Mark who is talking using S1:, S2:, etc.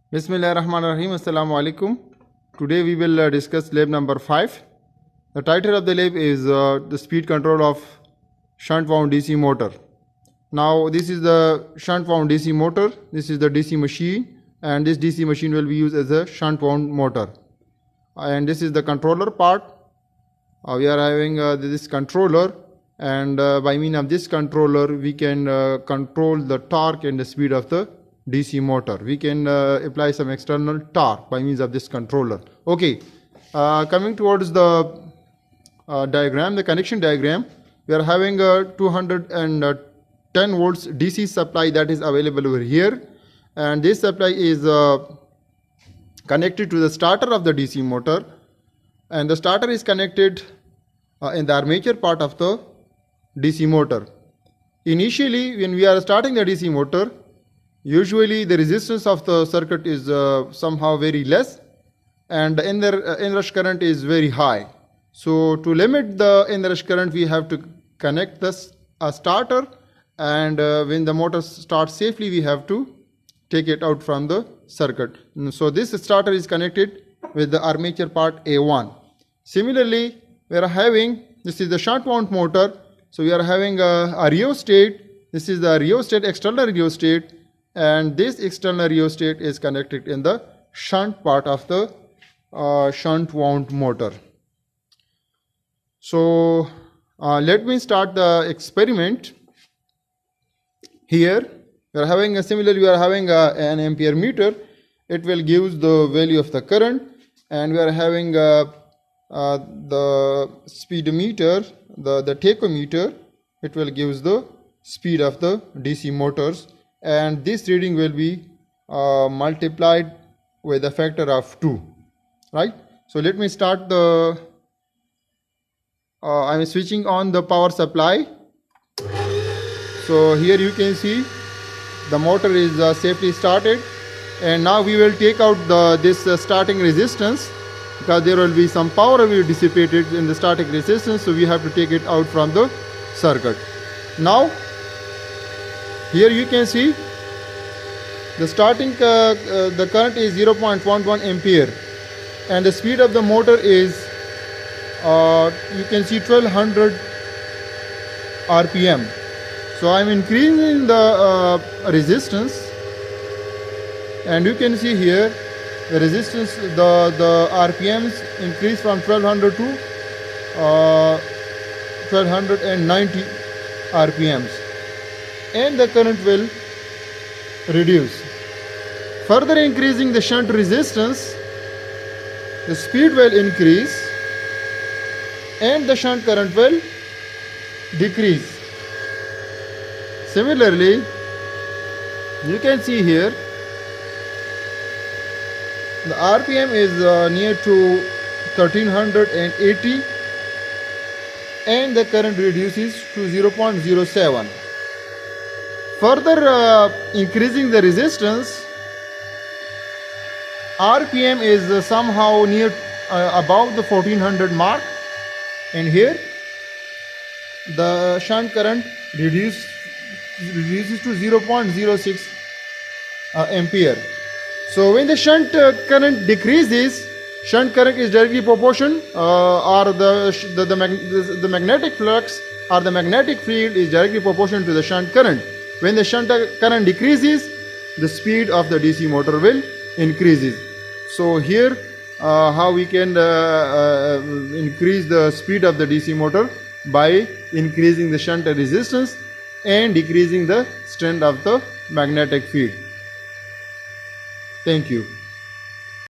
S1: Bismillahirrahmanirrahim. Assalamu alaikum. Today we will discuss lab number 5. The title of the lab is the speed control of shunt wound DC motor. Now this is the shunt wound DC motor. This is the DC machine, and this DC machine will be used as a shunt wound motor. And this is the controller part. We are having this controller, and by means of this controller we can control the torque and the speed of the DC motor. We can apply some external torque by means of this controller. Okay, coming towards the diagram, the connection diagram, we are having a 210 volts DC supply that is available over here, and this supply is connected to the starter of the DC motor, and the starter is connected in the armature part of the DC motor. Initially, when we are starting the DC motor, usually the resistance of the circuit is somehow very less, and the inrush current is very high. So to limit the inrush current, we have to connect this starter, and when the motor starts safely, we have to take it out from the circuit. So this starter is connected with the armature part A1. Similarly, we are having, this is the shunt wound motor, so we are having a rheostat. This is the rheostat, external rheostat, and this external rheostat is connected in the shunt part of the shunt wound motor. So let me start the experiment. Here we are having similarly we are having an ampere meter. It will give the value of the current, and we are having the speedometer, the tachometer. It will give the speed of the DC motors, and this reading will be multiplied with a factor of 2, right? So let me start the I am switching on the power supply. So here you can see the motor is safely started, and now we will take out this starting resistance, because there will be some power will be dissipated in the starting resistance, so we have to take it out from the circuit. Now here you can see the starting the current is 0.11 ampere, and the speed of the motor is you can see 1200 RPM. So I am increasing the resistance, and you can see here the resistance, the RPMs increase from 1200 to 1290 RPMs, and the current will reduce. Further increasing the shunt resistance, the speed will increase and the shunt current will decrease. Similarly, you can see here the RPM is near to 1380, and the current reduces to 0.07. Further increasing the resistance, RPM is somehow near above the 1400 mark, and here the shunt current reduces to 0.06 ampere. So when the shunt current decreases, shunt current is directly proportional, or the magnetic flux or the magnetic field is directly proportional to the shunt current. When the shunt current decreases, the speed of the DC motor will increases. So here how we can increase the speed of the DC motor by increasing the shunt resistance and decreasing the strength of the magnetic field. Thank you.